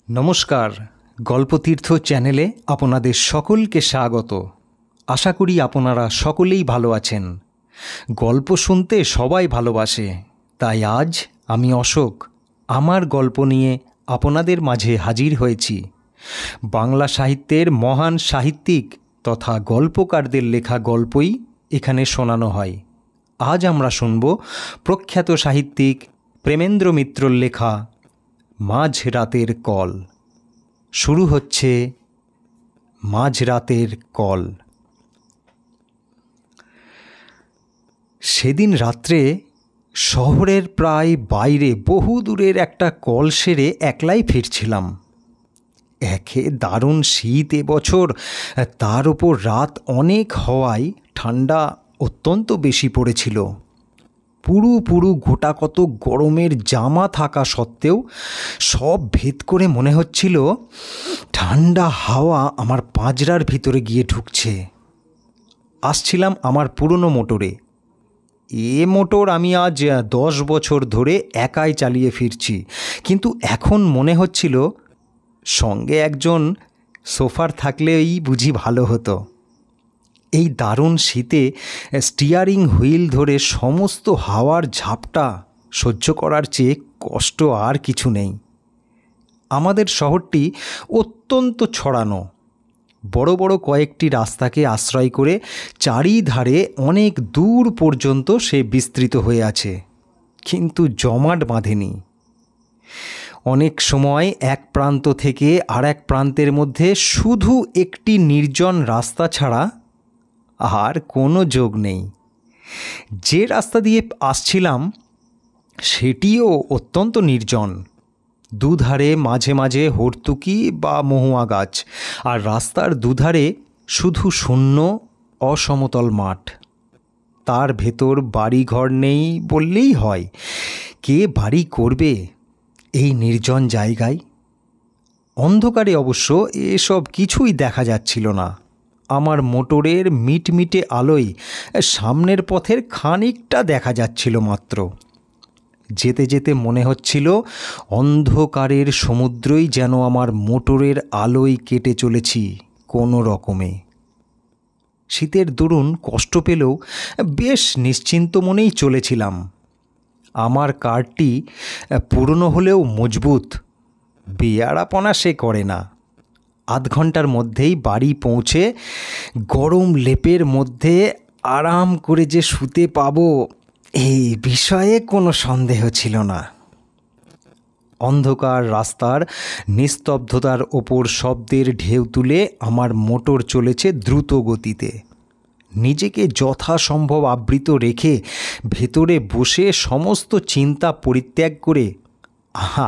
নমস্কার, গল্পতীর্থ চ্যানেলে আপনাদের সকলকে স্বাগত। আশা করি আপনারা সকলেই ভালো আছেন। গল্প শুনতে সবাই ভালোবাসে, তাই আজ আমি অশোক আমার গল্প নিয়ে আপনাদের মাঝে হাজির হয়েছি। বাংলা সাহিত্যের মহান সাহিত্যিক তথা গল্পকারদের লেখা গল্পই এখানে শোনানো হয়। আজ আমরা শুনব প্রখ্যাত সাহিত্যিক প্রেমেন্দ্র মিত্রর লেখা মাঝরাতের কল। শুরু হচ্ছে মাঝরাতের কল। সেদিন রাত্রে শহরের প্রায় বাইরে বহু দূরের একটা কল সেরে একলাই ফিরছিলাম। একে দারুণ শীত এবছর, তার ওপর রাত অনেক হওয়ায় ঠান্ডা অত্যন্ত বেশি পড়েছিল। পুরু গোটা কত গরমের জামা থাকা সত্ত্বেও সব ভেদ করে মনে হচ্ছিল ঠান্ডা হাওয়া আমার পাঁজরার ভিতরে গিয়ে ঢুকছে। আসছিলাম আমার পুরনো মোটরে। মোটর আমি আজ 10 বছর ধরে একাই চালিয়ে ফিরছি, কিন্তু এখন মনে হচ্ছিল সঙ্গে একজন সোফার থাকলেই বুঝি ভালো হতো। এই দারুণ শীতে স্টিয়ারিং হুইল ধরে সমস্ত হাওয়ার ঝাপটা সহ্য করার চেয়ে কষ্ট আর কিছু নেই। আমাদের শহরটি অত্যন্ত ছড়ানো। বড় বড় কয়েকটি রাস্তাকে আশ্রয় করে চারিধারে অনেক দূর পর্যন্ত সে বিস্তৃত হয়ে আছে, কিন্তু জমাট বাঁধেনি। অনেক সময় এক প্রান্ত থেকে আর এক প্রান্তের মধ্যে শুধু একটি নির্জন রাস্তা ছাড়া আর কোনো যোগ নেই। যে রাস্তা দিয়ে আসছিলাম সেটিও অত্যন্ত নির্জন। দুধারে মাঝে মাঝে হর্তুকি বা মহুয়া গাছ, আর রাস্তার দুধারে শুধু শূন্য অসমতল মাঠ। তার ভেতর বাড়িঘর নেই বললেই হয়। কে বাড়ি করবে এই নির্জন জায়গায়? অন্ধকারে অবশ্য এসব কিছুই দেখা যাচ্ছিল না। আমার মোটরের মিটমিটে আলোয় সামনের পথের খানিকটা দেখা যাচ্ছিল মাত্র। যেতে যেতে মনে হচ্ছিল অন্ধকারের সমুদ্রই যেন আমার মোটরের আলোয় কেটে চলেছি কোনো রকমে। শীতের দরুন কষ্ট পেলেও বেশ নিশ্চিন্ত মনেই চলেছিলাম। আমার কারটি পুরনো হলেও মজবুত, বেয়াড়াপনা সে করে না। আধ ঘন্টার মধ্যেই বাড়ি পৌঁছে গরম লেপের মধ্যে আরাম করে যে শুতে পাবো এই বিষয়ে কোনো সন্দেহ ছিল না। অন্ধকার রাস্তার নিস্তব্ধতার ওপর শব্দের ঢেউ তুলে আমার মোটর চলেছে দ্রুত গতিতে। নিজেকে যথাসম্ভব আবৃত রেখে ভেতরে বসে সমস্ত চিন্তা পরিত্যাগ করে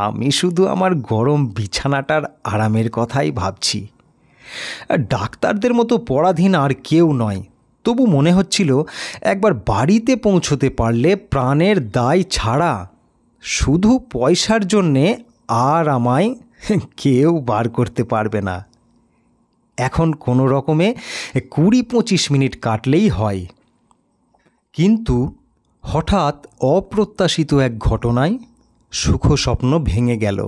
আমি শুধু আমার গরম বিছানাটার আরামের কথাই ভাবছি। ডাক্তারদের মতো পরাধীন আর কেউ নয়, তবু মনে হচ্ছিল একবার বাড়িতে পৌঁছতে পারলে প্রাণের দায় ছাড়া শুধু পয়সার জন্যে আর আমায় কেউ বার করতে পারবে না। এখন কোনো রকমে 20-25 মিনিট কাটলেই হয়। কিন্তু হঠাৎ অপ্রত্যাশিত এক ঘটনায় সুখ স্বপ্ন ভেঙে গেল।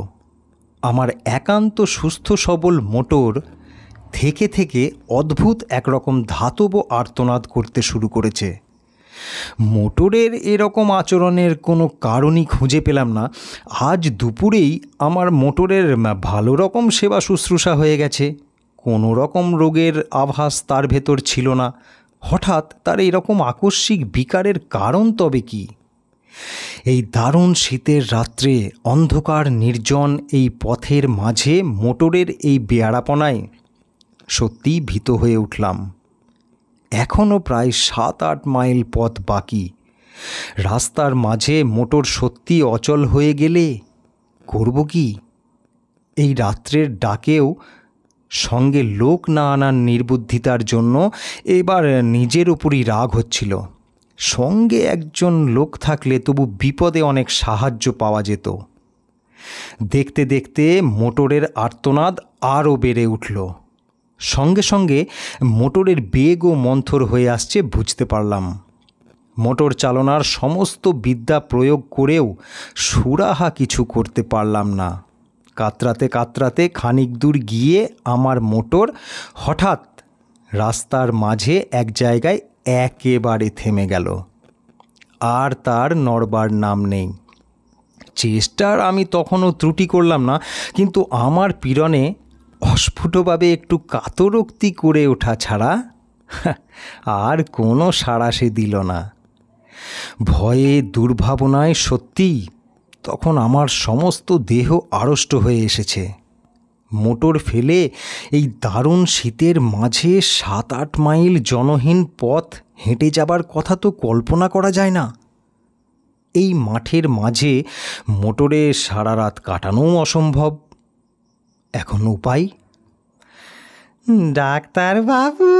আমার একান্ত সুস্থ সবল মোটর থেকে থেকে অদ্ভুত একরকম ধাতব আর্তনাদ করতে শুরু করেছে। মোটরের এরকম আচরণের কোনো কারণই খুঁজে পেলাম না। আজ দুপুরেই আমার মোটরের ভালো রকম সেবা শুশ্রূষা হয়ে গেছে, কোনো রকম রোগের আভাস তার ভেতর ছিল না। হঠাৎ তার এরকম আকস্মিক বিকারের কারণ তবে কি? এই দারুণ শীতের রাত্রে অন্ধকার নির্জন এই পথের মাঝে মোটরের এই বেয়াড়াপনায় সত্যিই ভীত হয়ে উঠলাম। এখনও প্রায় 7-8 মাইল পথ বাকি। রাস্তার মাঝে মোটর সত্যি অচল হয়ে গেলে করব কি? এই রাত্রের ডাকেও সঙ্গে লোক না আনার নির্বুদ্ধিতার জন্য এবার নিজের উপরই রাগ হচ্ছিল। সঙ্গে একজন লোক থাকলে তবু বিপদে অনেক সাহায্য পাওয়া যেত। দেখতে দেখতে মোটরের আর্তনাদ আরও বেড়ে উঠল। সঙ্গে সঙ্গে মোটরের বেগও মন্থর হয়ে আসছে বুঝতে পারলাম। মোটর চালনার সমস্ত বিদ্যা প্রয়োগ করেও সুরাহা কিছু করতে পারলাম না। কাতরাতে কাতরাতে খানিক দূর গিয়ে আমার মোটর হঠাৎ রাস্তার মাঝে এক জায়গায় একেবারে থেমে গেল। আর তার নড়বার নাম নেই। চেষ্টার আমি তখনও ত্রুটি করলাম না, কিন্তু আমার পীড়নে অস্ফুটভাবে একটু কাতরোক্তি করে ওঠা ছাড়া আর কোনো সাড়া সে দিল না। ভয়ে দুর্ভাবনায় সত্যিই তখন আমার সমস্ত দেহ আড়ষ্ট হয়ে এসেছে। মোটর ফেলে এই দারুণ শীতের মাঝে 7-8 মাইল জনহীন পথ হেঁটে যাবার কথা তো কল্পনা করা যায় না। এই মাঠের মাঝে মোটরে সারা রাত কাটানোও অসম্ভব। এখন উপায়? ডাক্তারবাবু!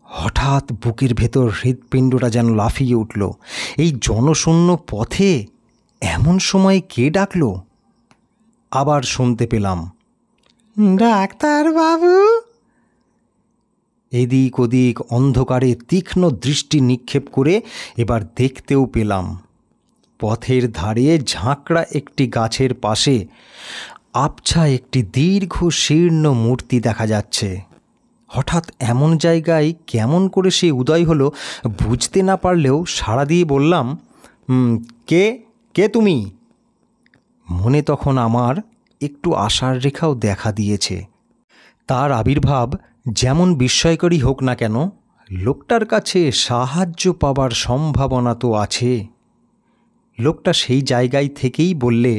হঠাৎ বুকের ভেতর হৃৎপিণ্ডটা যেন লাফিয়ে উঠল। এই জনশূন্য পথে এমন সময় কে ডাকল? আবার শুনতে পেলাম, ডাক্তারবাবু! এদিক ওদিক অন্ধকারে তীক্ষ্ণ দৃষ্টি নিক্ষেপ করে এবার দেখতেও পেলাম, পথের ধারে ঝাঁকড়া একটি গাছের পাশে আবছা একটি দীর্ঘ শীর্ণ মূর্তি দেখা যাচ্ছে। হঠাৎ এমন জায়গায় কেমন করে সে উদয় হলো বুঝতে না পারলেও সাড়া দিয়ে বললাম, কে কে তুমি? মনে তখন আমার একটু আশার রেখাও দেখা দিয়েছে। তার আবির্ভাব যেমন বিস্ময়করই হোক না কেন, লোকটার কাছে সাহায্য পাবার সম্ভাবনা তো আছে। লোকটা সেই জায়গায় থেকেই বললে,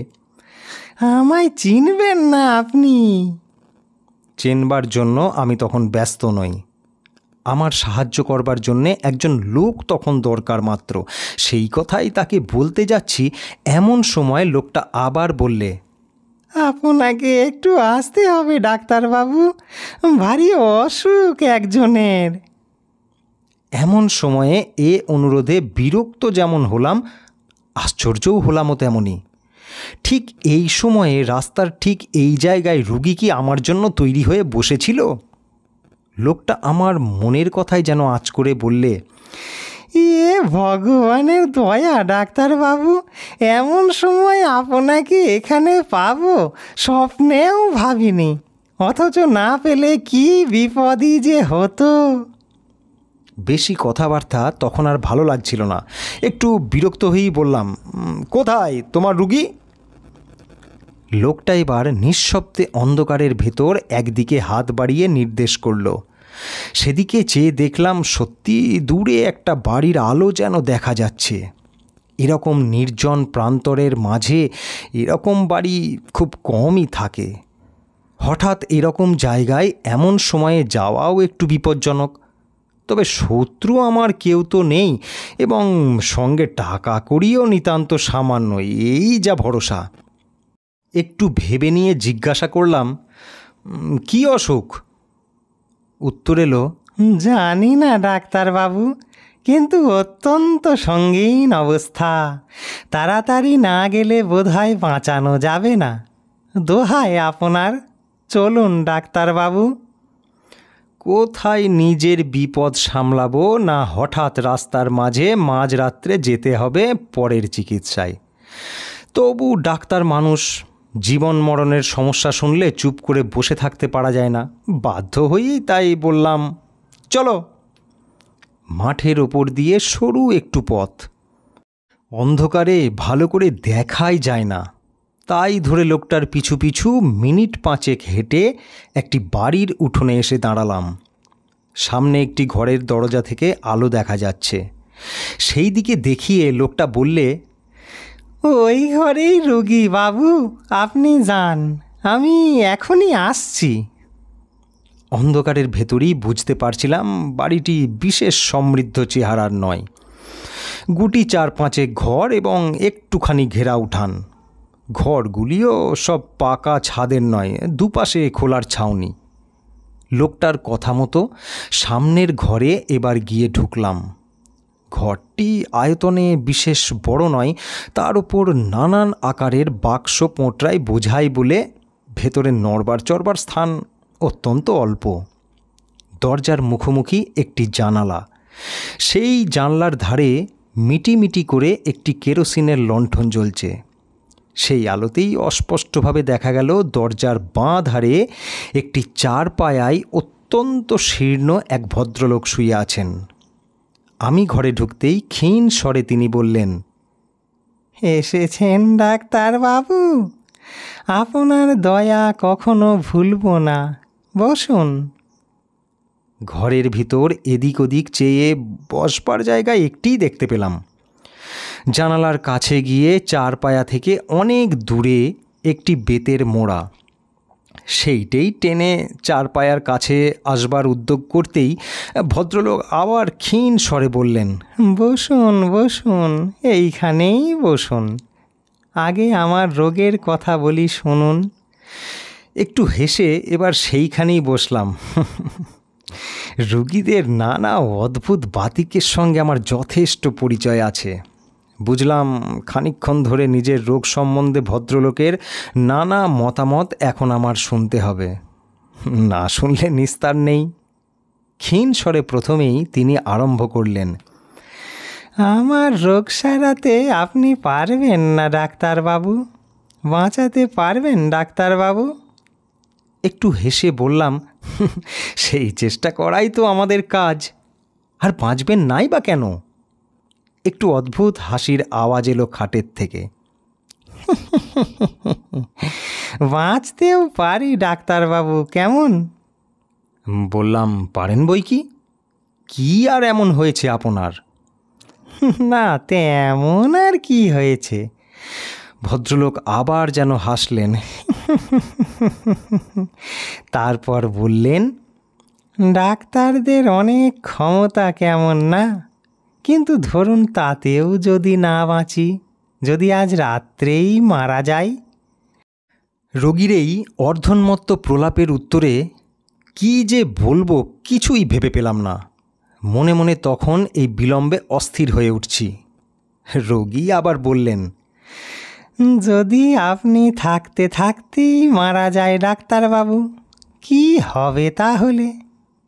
আমায় চিনবেন না আপনি? চেনবার জন্য আমি তখন ব্যস্ত নই। আমার সাহায্য করবার জন্যে একজন লোক তখন দরকার মাত্র। সেই কথাই তাকে বলতে যাচ্ছি, এমন সময় লোকটা আবার বললে, আপনাকে একটু আসতে হবে ডাক্তারবাবু, ভারী অসুখ একজনের। এমন সময়ে এ অনুরোধে বিরক্ত যেমন হলাম, আশ্চর্যও হলামও তেমনই। ঠিক এই সময়ে রাস্তার ঠিক এই জায়গায় রুগী কি আমার জন্য তৈরি হয়ে বসেছিল? লোকটা আমার মনের কথাই যেন আঁচ করে বললে, এ ভগবানের দয়া ডাক্তারবাবু, এমন সময় আপনাকে এখানে পাবো স্বপ্নেও ভাবিনি, অথচ না পেলে কি বিপদই যে হতো। বেশি কথাবার্তা তখন আর ভালো লাগছিল না। একটু বিরক্ত হয়েই বললাম, কোথায় তোমার রুগী? লোকটা এবার নিঃশব্দে অন্ধকারের ভেতর একদিকে হাত বাড়িয়ে নির্দেশ করল। সেদিকে চেয়ে দেখলাম সত্যি দূরে একটা বাড়ির আলো যেন দেখা যাচ্ছে। এরকম নির্জন প্রান্তরের মাঝে এরকম বাড়ি খুব কমই থাকে। হঠাৎ এরকম জায়গায় এমন সময়ে যাওয়াও একটু বিপজ্জনক। তবে শত্রু আমার কেউ তো নেই, এবং সঙ্গে টাকা কড়িও নিতান্ত সামান্য, এই যা ভরসা। একটু ভেবে নিয়ে জিজ্ঞাসা করলাম, কি অসুখ? উত্তর এলো, জানি না ডাক্তারবাবু, কিন্তু অত্যন্ত সঙ্গীন অবস্থা। তাড়াতাড়ি না গেলে বোধহয় বাঁচানো যাবে না। দোহায় আপনার, চলুন ডাক্তারবাবু। কোথায় নিজের বিপদ সামলাবো না হঠাৎ রাস্তার মাঝে মাঝরাত্রে যেতে হবে পরের চিকিৎসায়। তবু ডাক্তার মানুষ, জীবন মরণের সমস্যা শুনলে চুপ করে বসে থাকতে পারা যায় না। বাধ্য হয়েই তাই বললাম, চলো। মাঠের ওপর দিয়ে সরু একটু পথ, অন্ধকারে ভালো করে দেখাই যায় না। তাই ধরে লোকটার পিছু পিছু মিনিট 5 হেঁটে একটি বাড়ির উঠোনে এসে দাঁড়ালাম। সামনে একটি ঘরের দরজা থেকে আলো দেখা যাচ্ছে। সেই দিকে দেখিয়ে লোকটা বললে, ওই ঘরেই রুগী বাবু, আপনি যান, আমি এখনই আসছি। অন্ধকারের ভেতরেই বুঝতে পারছিলাম বাড়িটি বিশেষ সমৃদ্ধ চেহারার নয়। গুটি 4-5 ঘর এবং একটুখানি ঘেরা উঠান। ঘরগুলিও সব পাকা ছাদের নয়, দুপাশে খোলার ছাউনি। লোকটার কথা মতো সামনের ঘরে এবার গিয়ে ঢুকলাম। ঘরটি আয়তনে বিশেষ বড় নয়, তার উপর নানান আকারের বাক্স পোঁটরায় বোঝাই বলে ভেতরে নড়বার চড়বার স্থান অত্যন্ত অল্প। দরজার মুখোমুখি একটি জানালা। সেই জানলার ধারে মিটিমিটি করে একটি কেরোসিনের লণ্ঠন জ্বলছে। সেই আলোতেই অস্পষ্টভাবে দেখা গেল দরজার বাঁ ধারে একটি চার পায়ায় অত্যন্ত শীর্ণ এক ভদ্রলোক শুয়ে আছেন। আমি ঘরে ঢুকতেই ক্ষীণ স্বরে তিনি বললেন, এসেছেন ডাক্তারবাবু? আপনার দয়া কখনো ভুলব না, বসুন। ঘরের ভিতর এদিক ওদিক চেয়ে বসবার জায়গায় একটিই দেখতে পেলাম। জানালার কাছে গিয়ে চার পায়া থেকে অনেক দূরে একটি বেতের মোড়া। সেইটাই টেনে চার পায়ার কাছে আসবার উদ্যোগ করতেই ভদ্রলোক আবার ক্ষীণ স্বরে বললেন, বসুন বসুন, এইখানেই বসুন। আগে আমার রোগের কথা বলি, শুনুন। একটু হেসে এবার সেইখানেই বসলাম। রুগীদের নানা অদ্ভুত বাতিকের সঙ্গে আমার যথেষ্ট পরিচয় আছে। বুঝলাম খানিকক্ষণ ধরে নিজের রোগ সম্বন্ধে ভদ্রলোকের নানা মতামত এখন আমার শুনতে হবে, না শুনলে নিস্তার নেই। ক্ষীণ স্বরে প্রথমেই তিনি আরম্ভ করলেন, আমার রোগ সারাতে আপনি পারবেন না ডাক্তারবাবু? বাঁচাতে পারবেন ডাক্তারবাবু? একটু হেসে বললাম, সেই চেষ্টা করাই তো আমাদের কাজ। আর বাঁচবেন নাই বা কেন? একটু অদ্ভুত হাসির আওয়াজ এলো খাটের থেকে। বাঁচতেও পারি ডাক্তারবাবু, কেমন? বললাম, পারেন বই কি। কি আর এমন হয়েছে আপনার? না তেমন আর কি হয়েছে। ভদ্রলোক আবার যেন হাসলেন। তারপর বললেন, ডাক্তারদের অনেক ক্ষমতা, কেমন না? কিন্তু ধরুন তাতেও যদি না বাঁচি, যদি আজ রাত্রেই মারা যাই। রোগীর এই অর্ধন্মত্ত প্রলাপের উত্তরে কি যে বলবো কিছুই ভেবে পেলাম না। মনে মনে তখন এই বিলম্বে অস্থির হয়ে উঠছি। রোগী আবার বললেন, যদি আপনি থাকতে থাকতেই মারা যায় ডাক্তারবাবু, কি হবে তাহলে?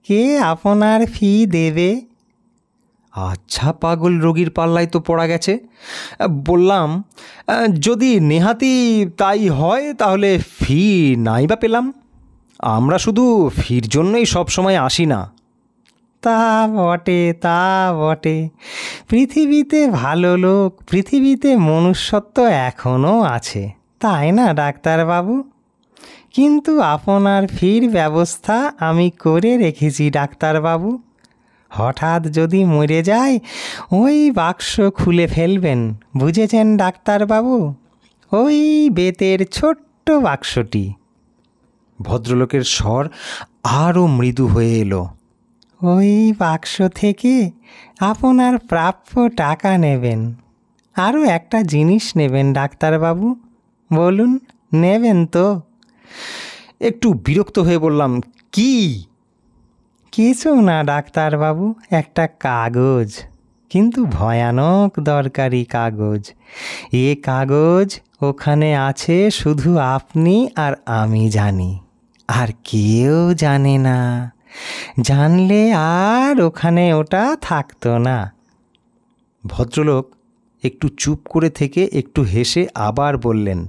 কে আপনার ফি দেবে? আচ্ছা, পাগল রোগীর পাল্লায় তো পড়া গেছে। বললাম, যদি নেহাতি তাই হয় তাহলে ফি নাই বা পেলাম। আমরা শুধু ফির জন্যই সবসময় আসি না। তা বটে, তা বটে। পৃথিবীতে ভালো লোক, পৃথিবীতে মনুষ্যত্ব এখনও আছে, তাই না ডাক্তারবাবু? কিন্তু আপনার ফির ব্যবস্থা আমি করে রেখেছি ডাক্তারবাবু। হঠাৎ যদি মরে যায়, ওই বাক্স খুলে ফেলবেন, বুঝেছেন ডাক্তারবাবু? ওই বেতের ছোট্ট বাক্সটি। ভদ্রলোকের স্বর আরও মৃদু হয়ে এলো। ওই বাক্স থেকে আপনার প্রাপ্য টাকা নেবেন, আরও একটা জিনিস নেবেন ডাক্তারবাবু। বলুন, নেবেন তো? একটু বিরক্ত হয়ে বললাম, কি? কিছু না ডাক্তারবাবু, একটা কাগজ, কিন্তু ভয়ানক দরকারি কাগজ। এ কাগজ ওখানে আছে শুধু আপনি আর আমি জানি, আর কেউ জানে না। জানলে আর ওখানে ওটা থাকতো না। ভদ্রলোক একটু চুপ করে থেকে একটু হেসে আবার বললেন,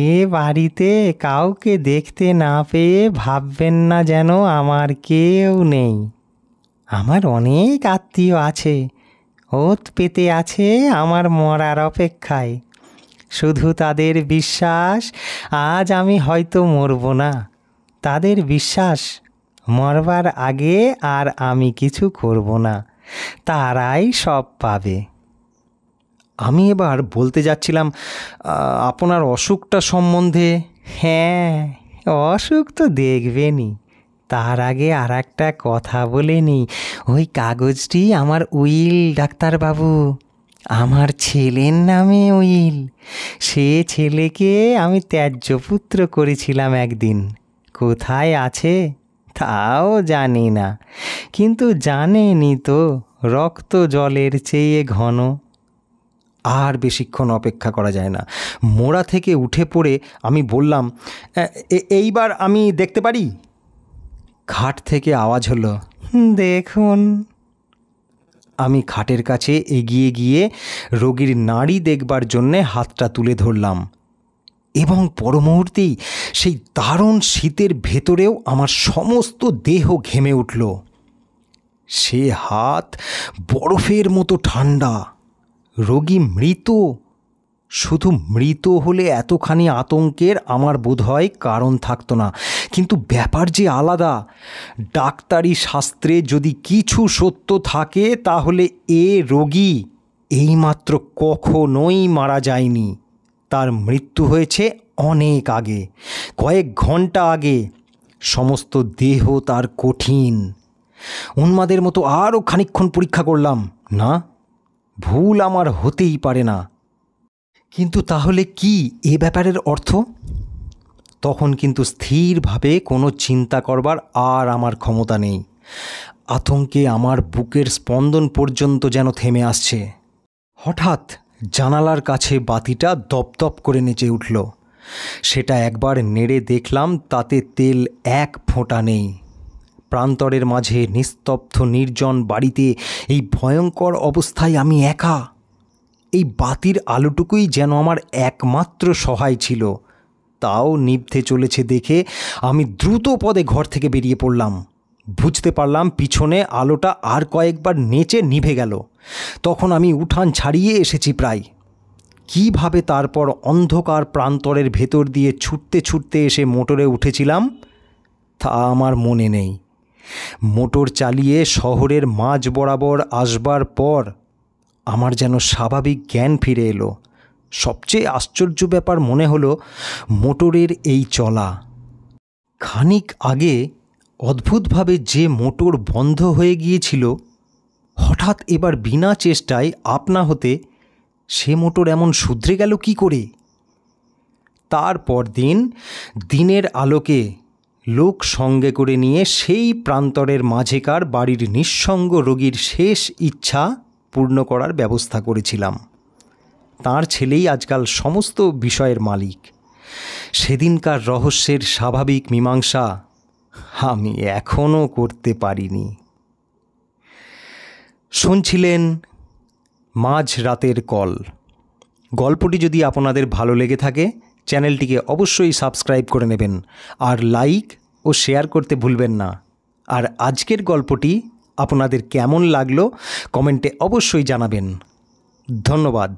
এ বাড়িতে কাউকে দেখতে না পেয়ে ভাববেন না যেন আমার কেউ নেই। আমার অনেক আত্মীয় আছে, ওত পেতে আছে আমার মরার অপেক্ষায়। শুধু তাদের বিশ্বাস আজ আমি হয়তো মরব না। তাদের বিশ্বাস মরবার আগে আর আমি কিছু করব না, তারাই সব পাবে। আমি এবার বলতে যাচ্ছিলাম, আপনার অসুখটা সম্বন্ধে। হ্যাঁ, অসুখ তো দেখবেনই, তার আগে আর একটা কথা বলে নি। ওই কাগজটি আমার উইল ডাক্তারবাবু, আমার ছেলের নামে উইল। সে ছেলেকে আমি ত্যায্য পুত্র করেছিলাম একদিন। কোথায় আছে তাও জানি না, কিন্তু জানেনি তো রক্ত জলের চেয়ে ঘন। আর বেশিক্ষণ অপেক্ষা করা যায় না। মোড়া থেকে উঠে পড়ে আমি বললাম, এইবার আমি দেখতে পারি? খাট থেকে আওয়াজ হলো, দেখুন। আমি খাটের কাছে এগিয়ে গিয়ে রোগীর নাড়ি দেখবার জন্যে হাতটা তুলে ধরলাম, এবং পর মুহূর্তেই সেই দারুণ শীতের ভেতরেও আমার সমস্ত দেহ ঘেমে উঠল। সে হাত বরফের মতো ঠান্ডা। রোগী মৃত। শুধু মৃত হলে এতখানি আতঙ্কের আমার বোধহয় কারণ থাকতো না, কিন্তু ব্যাপার যে আলাদা। ডাক্তারি শাস্ত্রে যদি কিছু সত্য থাকে তাহলে এ রোগী এইমাত্র কখনোই মারা যায়নি। তার মৃত্যু হয়েছে অনেক আগে, কয়েক ঘন্টা আগে। সমস্ত দেহ তার কঠিন। উন্মাদের মতো আরও খানিকক্ষণ পরীক্ষা করলাম, না, ভুল আমার হতেই পারে না। কিন্তু তাহলে কি এ ব্যাপারের অর্থ? তখন কিন্তু স্থিরভাবে কোনো চিন্তা করবার আর আমার ক্ষমতা নেই। আতঙ্কে আমার বুকের স্পন্দন পর্যন্ত যেন থেমে আসছে। হঠাৎ জানালার কাছে বাতিটা দপদপ করে নেচে উঠল। সেটা একবার নেড়ে দেখলাম, তাতে তেল এক ফোঁটা নেই। প্রান্তরের মাঝে নিস্তব্ধ নির্জন বাড়িতে এই ভয়ঙ্কর অবস্থায় আমি একা। এই বাতির আলোটুকুই যেন আমার একমাত্র সহায় ছিল। তাও নিভতে চলেছে দেখে আমি দ্রুত পদে ঘর থেকে বেরিয়ে পড়লাম। বুঝতে পারলাম পিছনে আলোটা আর কয়েকবার নেচে নিভে গেল। তখন আমি উঠান ছাড়িয়ে এসেছি প্রায়। কিভাবে তারপর অন্ধকার প্রান্তরের ভেতর দিয়ে ছুটতে ছুটতে এসে মোটরে উঠেছিলাম তা আমার মনে নেই। মোটর চালিয়ে শহরের মাঝ বরাবর আসবার পর আমার যেন স্বাভাবিক জ্ঞান ফিরে এলো। সবচেয়ে আশ্চর্য ব্যাপার মনে হলো মোটরের এই চলা। খানিক আগে অদ্ভুতভাবে যে মোটর বন্ধ হয়ে গিয়েছিল, হঠাৎ এবার বিনা চেষ্টায় আপনা হতে সে মোটর এমন শুধরে গেল কি করে? তারপর দিন দিনের আলোকে লোক সঙ্গে করে নিয়ে সেই প্রান্তরের মাঝেকার বাড়ির নিঃসঙ্গ রোগীর শেষ ইচ্ছা পূর্ণ করার ব্যবস্থা করেছিলাম। তার ছেলেই আজকাল সমস্ত বিষয়ের মালিক। সেদিনকার রহস্যের স্বাভাবিক মীমাংসা আমি এখনও করতে পারিনি। শুনছিলেন মাঝ রাতের কল। গল্পটি যদি আপনাদের ভালো লেগে থাকে চ্যানেলটিকে অবশ্যই সাবস্ক্রাইব করে নেবেন, আর লাইক ও শেয়ার করতে ভুলবেন না। আর আজকের গল্পটি আপনাদের কেমন লাগলো কমেন্টে অবশ্যই জানাবেন। ধন্যবাদ।